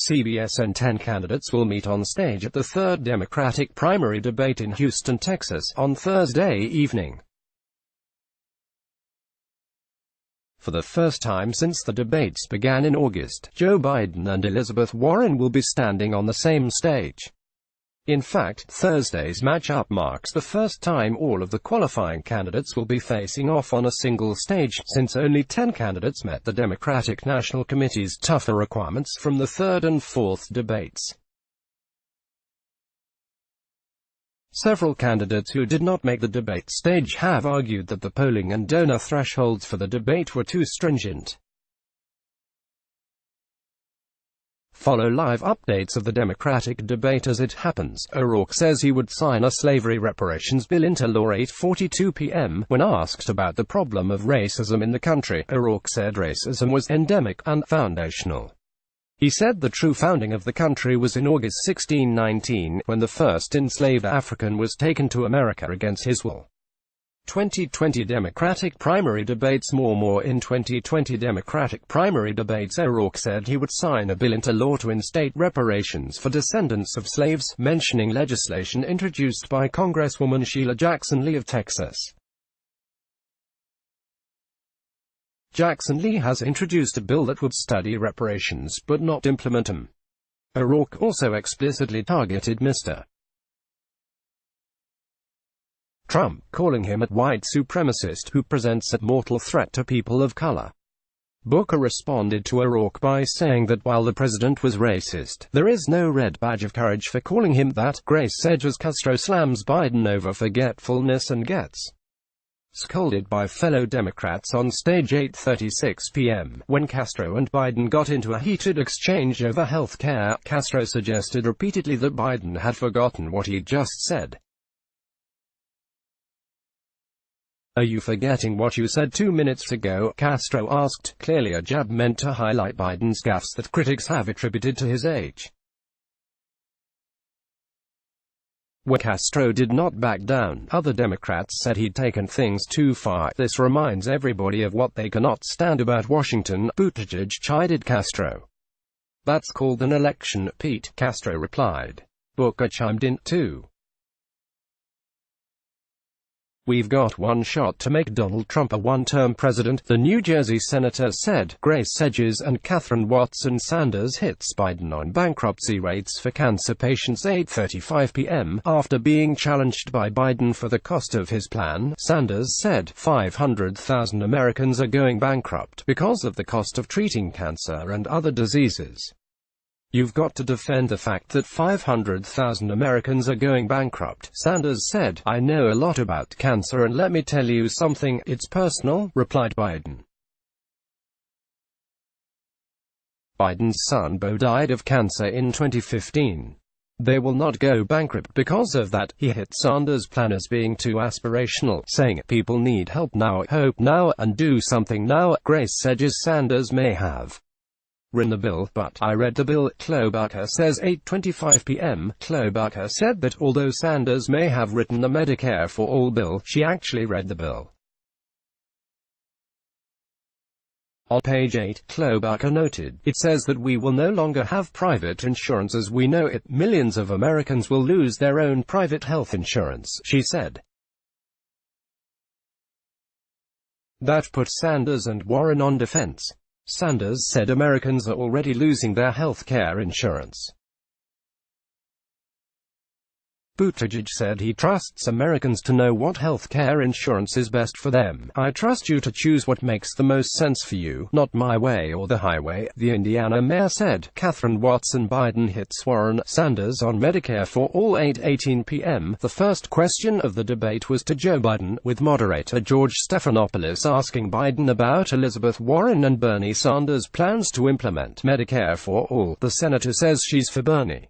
CBSN 10 candidates will meet on stage at the third Democratic primary debate in Houston, Texas, on Thursday evening. For the first time since the debates began in August, Joe Biden and Elizabeth Warren will be standing on the same stage. In fact, Thursday's matchup marks the first time all of the qualifying candidates will be facing off on a single stage, since only 10 candidates met the Democratic National Committee's tougher requirements from the third and fourth debates. Several candidates who did not make the debate stage have argued that the polling and donor thresholds for the debate were too stringent. Follow live updates of the Democratic debate as it happens. O'Rourke says he would sign a slavery reparations bill into law 8:42 p.m. When asked about the problem of racism in the country, O'Rourke said racism was endemic and foundational. He said the true founding of the country was in August 1619, when the first enslaved African was taken to America against his will. 2020 Democratic primary debates. More in 2020 Democratic primary debates, O'Rourke said he would sign a bill into law to instate reparations for descendants of slaves, mentioning legislation introduced by Congresswoman Sheila Jackson Lee of Texas. Jackson Lee has introduced a bill that would study reparations but not implement them. O'Rourke also explicitly targeted Mr. Trump, calling him a white supremacist who presents a mortal threat to people of color. Booker responded to O'Rourke by saying that while the president was racist, there is no red badge of courage for calling him that. Grace said as Castro slams Biden over forgetfulness and gets scolded by fellow Democrats on stage 8:36 p.m. When Castro and Biden got into a heated exchange over health care, Castro suggested repeatedly that Biden had forgotten what he'd just said. "Are you forgetting what you said 2 minutes ago?" Castro asked, clearly a jab meant to highlight Biden's gaffes that critics have attributed to his age. When Castro did not back down, other Democrats said he'd taken things too far. "This reminds everybody of what they cannot stand about Washington," Buttigieg chided Castro. "That's called an election, Pete," Castro replied. Booker chimed in, too. "We've got one shot to make Donald Trump a one-term president," the New Jersey senator said. Grace Sedges and Catherine Watson Sanders hits Biden on bankruptcy rates for cancer patients 8:35 p.m. After being challenged by Biden for the cost of his plan, Sanders said 500,000 Americans are going bankrupt because of the cost of treating cancer and other diseases. "You've got to defend the fact that 500,000 Americans are going bankrupt," Sanders said. "I know a lot about cancer and let me tell you something, it's personal," replied Biden. Biden's son Beau died of cancer in 2015. "They will not go bankrupt because of that." He hit Sanders' plan as being too aspirational, saying, "People need help now, hope now, and do something now." Grace Sedges Sanders may have written the bill, but "I read the bill," Klobuchar says 8:25 p.m. Klobuchar said that although Sanders may have written the Medicare for All bill, she actually read the bill. On page 8, Klobuchar noted, "It says that we will no longer have private insurance as we know it. Millions of Americans will lose their own private health insurance," she said. That put Sanders and Warren on defense. Sanders said Americans are already losing their health care insurance. Buttigieg said he trusts Americans to know what health care insurance is best for them. "I trust you to choose what makes the most sense for you, not my way or the highway," the Indiana mayor said. Catherine Watson Biden hits Warren Sanders on Medicare for All 8:18 p.m. The first question of the debate was to Joe Biden, with moderator George Stephanopoulos asking Biden about Elizabeth Warren and Bernie Sanders' plans to implement Medicare for All. The senator says she's for Bernie.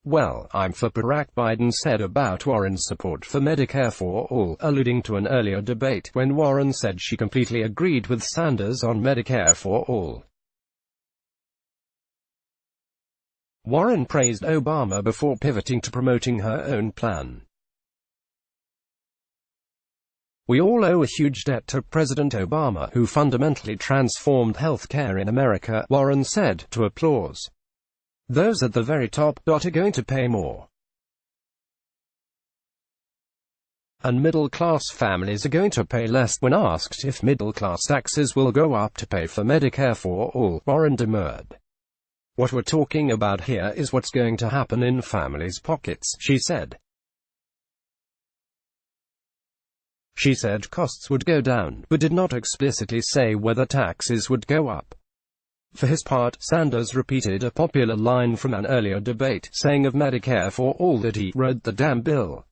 "Well, I'm for Barack," Biden said about Warren's support for Medicare for All, alluding to an earlier debate, when Warren said she completely agreed with Sanders on Medicare for All. Warren praised Obama before pivoting to promoting her own plan. "We all owe a huge debt to President Obama, who fundamentally transformed health care in America," Warren said, to applause. Those at the very top are going to pay more. And middle-class families are going to pay less. When asked if middle-class taxes will go up to pay for Medicare for all, Warren demurred. "What we're talking about here is what's going to happen in families' pockets," she said. She said costs would go down, but did not explicitly say whether taxes would go up. For his part, Sanders repeated a popular line from an earlier debate, saying of Medicare for all that he wrote the damn bill.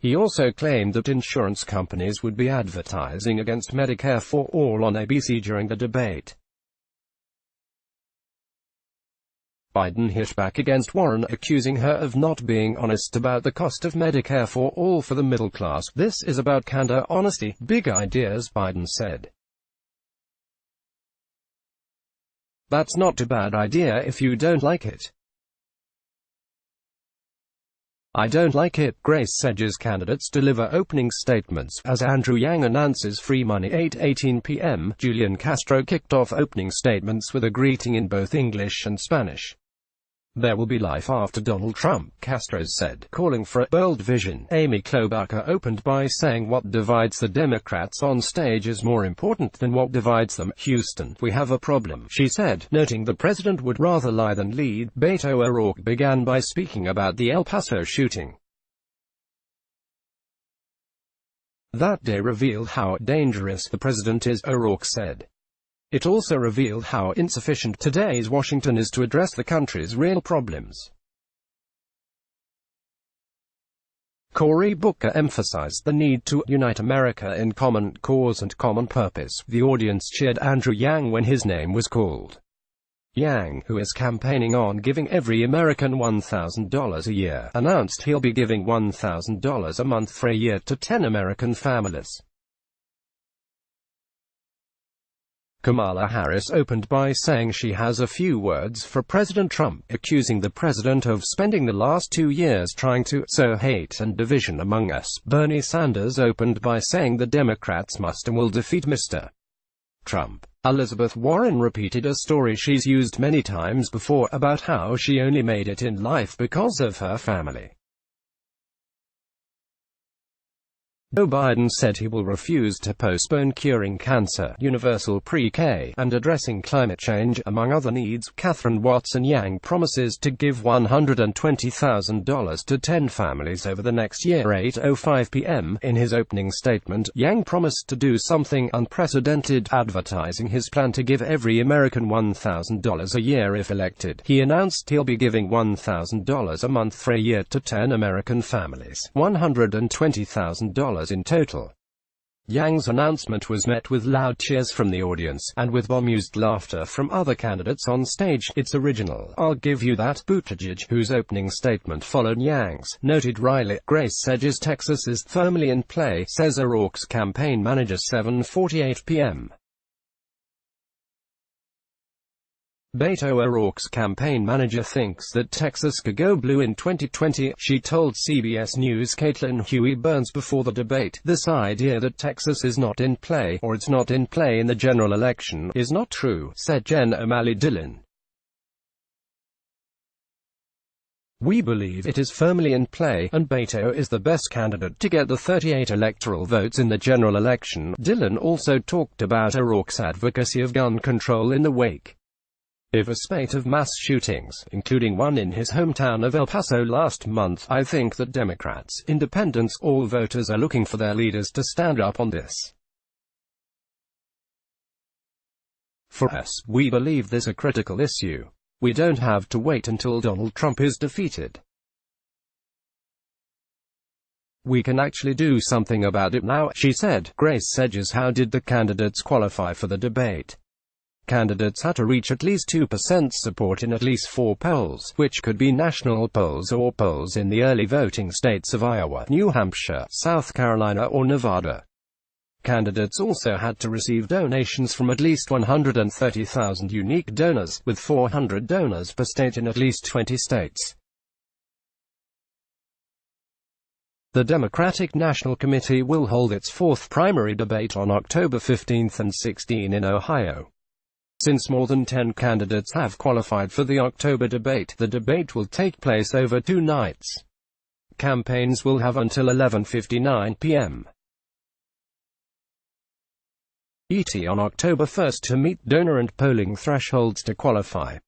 He also claimed that insurance companies would be advertising against Medicare for all on ABC during the debate. Biden hit back against Warren, accusing her of not being honest about the cost of Medicare for all for the middle class. "This is about candor, honesty, big ideas," Biden said. "That's not a bad idea if you don't like it. I don't like it." Grace Sedge's candidates deliver opening statements, as Andrew Yang announces free money. 8:18 p.m. Julian Castro kicked off opening statements with a greeting in both English and Spanish. "There will be life after Donald Trump," Castro said, calling for a bold vision. Amy Klobuchar opened by saying what divides the Democrats on stage is more important than what divides them. "Houston, we have a problem," she said, noting the president would rather lie than lead. Beto O'Rourke began by speaking about the El Paso shooting. "That day revealed how dangerous the president is," O'Rourke said. "It also revealed how insufficient today's Washington is to address the country's real problems." Cory Booker emphasized the need to unite America in common cause and common purpose. The audience cheered Andrew Yang when his name was called. Yang, who is campaigning on giving every American $1,000 a year, announced he'll be giving $1,000 a month for a year to 10 American families. Kamala Harris opened by saying she has a few words for President Trump, accusing the president of spending the last 2 years trying to sow hate and division among us. Bernie Sanders opened by saying the Democrats must and will defeat Mr. Trump. Elizabeth Warren repeated a story she's used many times before about how she only made it in life because of her family. Joe Biden said he will refuse to postpone curing cancer, universal pre-K, and addressing climate change, among other needs. Catherine Watson Yang promises to give $120,000 to 10 families over the next year. 8:05 p.m. In his opening statement, Yang promised to do something unprecedented, advertising his plan to give every American $1,000 a year if elected. He announced he'll be giving $1,000 a month for a year to 10 American families, $120,000 in total. Yang's announcement was met with loud cheers from the audience, and with bemused laughter from other candidates on stage. "It's original, I'll give you that." Buttigieg, whose opening statement followed Yang's, noted wryly, "Grace Sedge's Texas is firmly in play," says O'Rourke's campaign manager. 7:48 p.m. Beto O'Rourke's campaign manager thinks that Texas could go blue in 2020, she told CBS News' Caitlin Huey Burns before the debate. "This idea that Texas is not in play, or it's not in play in the general election, is not true," said Jen O'Malley Dillon. "We believe it is firmly in play, and Beto is the best candidate to get the 38 electoral votes in the general election." Dillon also talked about O'Rourke's advocacy of gun control in the wake of a spate of mass shootings, including one in his hometown of El Paso last month. "I think that Democrats, independents, all voters are looking for their leaders to stand up on this. For us, we believe this a critical issue. We don't have to wait until Donald Trump is defeated. We can actually do something about it now," she said. Grace Sedge's "How did the candidates qualify for the debate?" Candidates had to reach at least 2% support in at least 4 polls, which could be national polls or polls in the early voting states of Iowa, New Hampshire, South Carolina or Nevada. Candidates also had to receive donations from at least 130,000 unique donors, with 400 donors per state in at least 20 states. The Democratic National Committee will hold its 4th primary debate on October 15 and 16 in Ohio. Since more than 10 candidates have qualified for the October debate, the debate will take place over 2 nights. Campaigns will have until 11:59 p.m. ET on October 1st to meet donor and polling thresholds to qualify.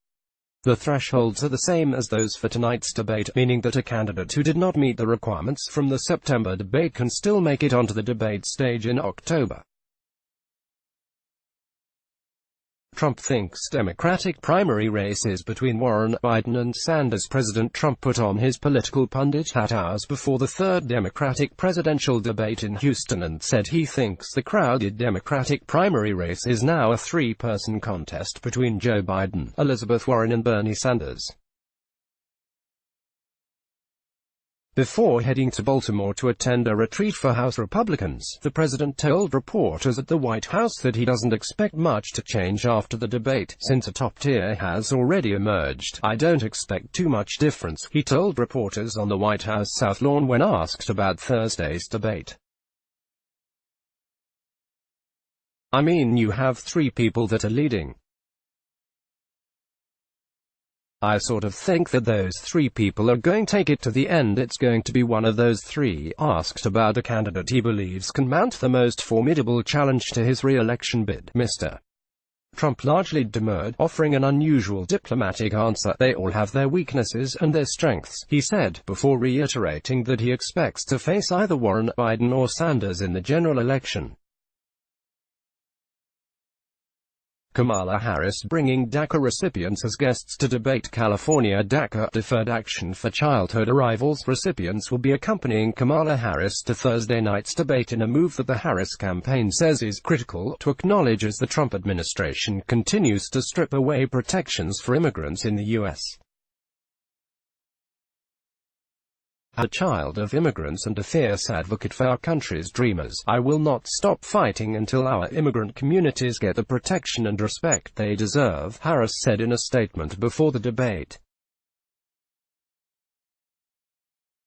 The thresholds are the same as those for tonight's debate, meaning that a candidate who did not meet the requirements from the September debate can still make it onto the debate stage in October. Trump thinks Democratic primary races between Warren, Biden and Sanders. President Trump put on his political pundit hat hours before the third Democratic presidential debate in Houston and said he thinks the crowded Democratic primary race is now a three-person contest between Joe Biden, Elizabeth Warren and Bernie Sanders. Before heading to Baltimore to attend a retreat for House Republicans, the president told reporters at the White House that he doesn't expect much to change after the debate, since a top tier has already emerged. "I don't expect too much difference," he told reporters on the White House South Lawn when asked about Thursday's debate. "I mean, you have 3 people that are leading. I sort of think that those 3 people are going to take it to the end. It's going to be one of those 3. Asked about a candidate he believes can mount the most formidable challenge to his re-election bid, Mr. Trump largely demurred, offering an unusual diplomatic answer. "They all have their weaknesses and their strengths," he said, before reiterating that he expects to face either Warren, Biden or Sanders in the general election. Kamala Harris bringing DACA recipients as guests to debate. California DACA, Deferred Action for Childhood Arrivals recipients will be accompanying Kamala Harris to Thursday night's debate in a move that the Harris campaign says is critical to acknowledge as the Trump administration continues to strip away protections for immigrants in the U.S. A child of immigrants and a fierce advocate for our country's dreamers, I will not stop fighting until our immigrant communities get the protection and respect they deserve, Harris said in a statement before the debate.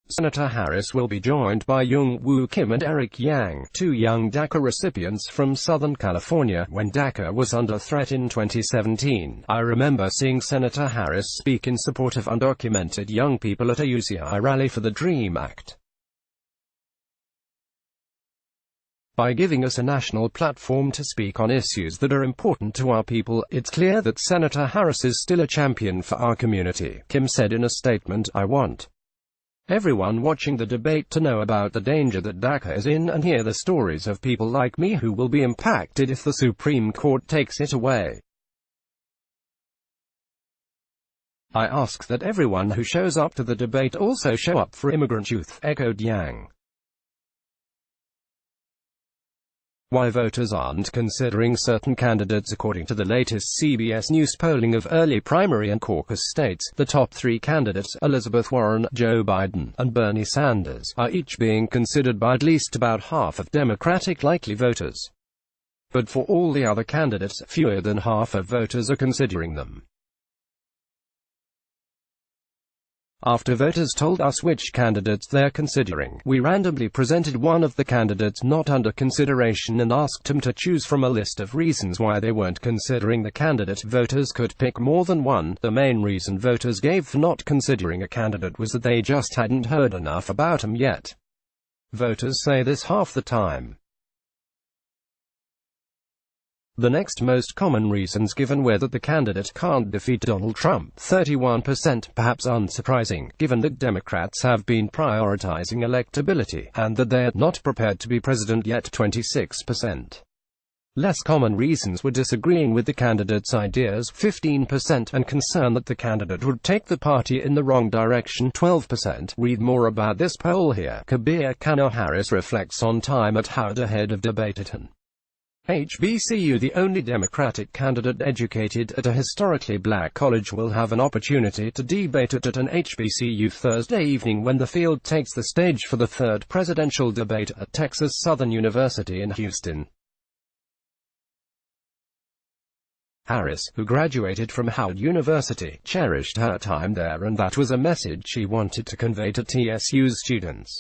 Senator Harris will be joined by Young-Woo Kim and Eric Yang, 2 young DACA recipients from Southern California, when DACA was under threat in 2017. "I remember seeing Senator Harris speak in support of undocumented young people at a UCI rally for the DREAM Act. By giving us a national platform to speak on issues that are important to our people, it's clear that Senator Harris is still a champion for our community," Kim said in a statement. "I want everyone watching the debate to know about the danger that DACA is in and hear the stories of people like me who will be impacted if the Supreme Court takes it away. I ask that everyone who shows up to the debate also show up for immigrant youth," echoed Yang. Why voters aren't considering certain candidates. According to the latest CBS News polling of early primary and caucus states, the top 3 candidates, Elizabeth Warren, Joe Biden, and Bernie Sanders, are each being considered by at least about half of Democratic likely voters. But for all the other candidates, fewer than half of voters are considering them. After voters told us which candidates they're considering, we randomly presented one of the candidates not under consideration and asked them to choose from a list of reasons why they weren't considering the candidate. Voters could pick more than one. The main reason voters gave for not considering a candidate was that they just hadn't heard enough about him yet. Voters say this half the time. The next most common reasons given were that the candidate can't defeat Donald Trump, 31%, perhaps unsurprising, given that Democrats have been prioritizing electability, and that they're not prepared to be president yet, 26%. Less common reasons were disagreeing with the candidate's ideas, 15%, and concern that the candidate would take the party in the wrong direction, 12%. Read more about this poll here. Kabir Khanna. Harris reflects on time at Howard ahead of debate at an HBCU. The only Democratic candidate educated at a historically black college will have an opportunity to debate at an HBCU Thursday evening when the field takes the stage for the third presidential debate at Texas Southern University in Houston. Harris, who graduated from Howard University, cherished her time there, and that was a message she wanted to convey to TSU's students.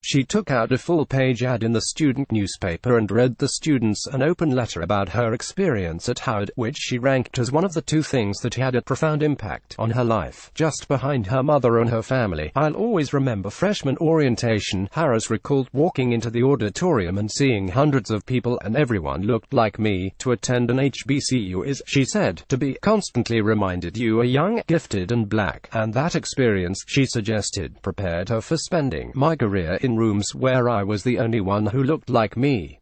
She took out a full-page ad in the student newspaper and read the students an open letter about her experience at Howard, which she ranked as one of the two things that had a profound impact on her life, just behind her mother and her family. "I'll always remember freshman orientation," Harris recalled, walking into the auditorium and seeing hundreds of people and everyone looked like me. "To attend an HBCU is," she said, "to be constantly reminded you are young, gifted and black, and that experience," she suggested, "prepared her for spending my career in rooms where I was the only one who looked like me.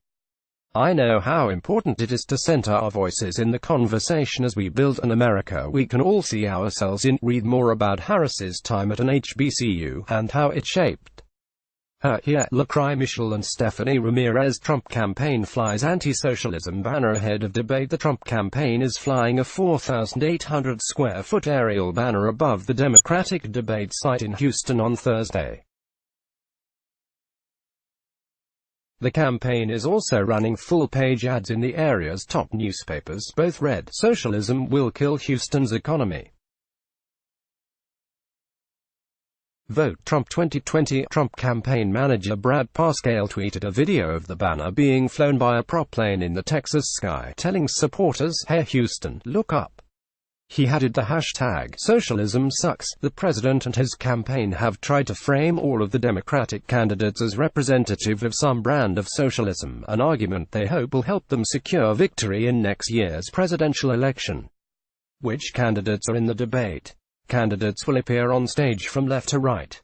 I know how important it is to center our voices in the conversation as we build an America we can all see ourselves in." Read more about Harris's time at an HBCU, and how it shaped her here. LaCry Michelle and Stephanie Ramirez. Trump campaign flies anti-socialism banner ahead of debate. The Trump campaign is flying a 4,800 square foot aerial banner above the Democratic debate site in Houston on Thursday. The campaign is also running full-page ads in the area's top newspapers. Both read, "Socialism will kill Houston's economy." Vote Trump 2020. Trump campaign manager Brad Parscale tweeted a video of the banner being flown by a prop plane in the Texas sky, telling supporters, "Hey Houston, look up." He added the hashtag, "Socialism sucks." The president and his campaign have tried to frame all of the Democratic candidates as representative of some brand of socialism, an argument they hope will help them secure victory in next year's presidential election. Which candidates are in the debate? Candidates will appear on stage from left to right.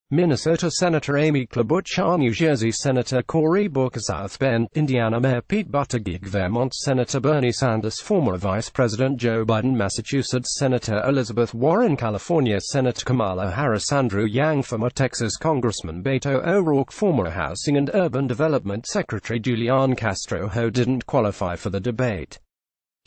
Minnesota Senator Amy Klobuchar, New Jersey Senator Cory Booker, South Bend, Indiana Mayor Pete Buttigieg, Vermont Senator Bernie Sanders, former Vice President Joe Biden, Massachusetts Senator Elizabeth Warr, California Senator Kamala Harris, Andrew Yang, former Texas Congressman Beto O'Rourke, former Housing and Urban Development Secretary Julian Castro, who didn't qualify for the debate.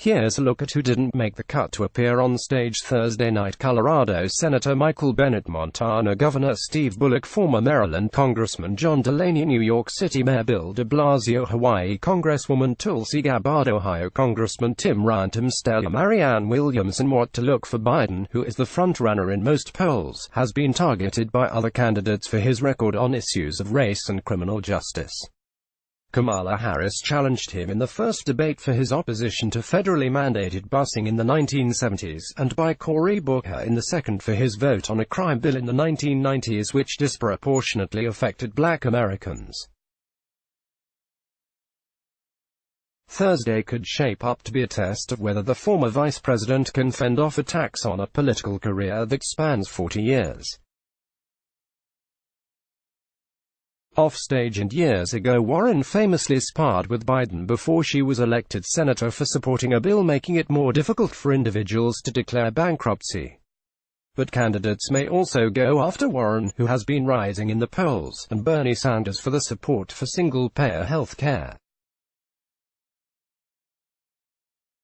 Here's a look at who didn't make the cut to appear on stage Thursday night. Colorado Senator Michael Bennet, Montana Governor Steve Bullock, former Maryland Congressman John Delaney, New York City Mayor Bill de Blasio, Hawaii Congresswoman Tulsi Gabbard, Ohio Congressman Tim Ryan, Tom Steyer, Marianne Williamson. What to look for? Biden, who is the front-runner in most polls, has been targeted by other candidates for his record on issues of race and criminal justice. Kamala Harris challenged him in the first debate for his opposition to federally mandated busing in the 1970s, and by Cory Booker in the second for his vote on a crime bill in the 1990s which disproportionately affected black Americans. Thursday could shape up to be a test of whether the former vice president can fend off attacks on a political career that spans 40 years. Offstage. And years ago, Warren famously sparred with Biden before she was elected senator for supporting a bill making it more difficult for individuals to declare bankruptcy. But candidates may also go after Warren, who has been rising in the polls, and Bernie Sanders for the support for single-payer health care.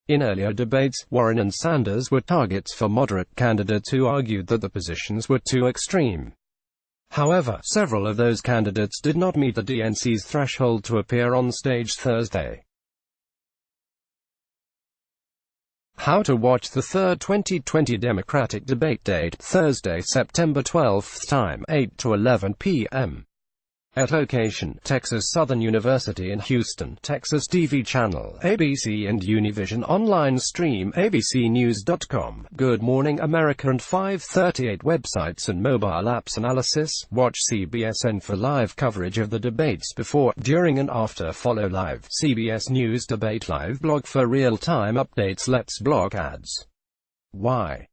In earlier debates, Warren and Sanders were targets for moderate candidates who argued that the positions were too extreme. However, several of those candidates did not meet the DNC's threshold to appear on stage Thursday. How to watch the third 2020 Democratic debate. Date, Thursday, September 12, time, 8 to 11 p.m. At location, Texas Southern University in Houston, Texas. TV channel, ABC and Univision. Online stream, abcnews.com. Good Morning America and 538 websites and mobile apps. Analysis, watch CBSN for live coverage of the debates before, during and after. Follow live CBS News Debate Live blog for real-time updates. Let's block ads. Why?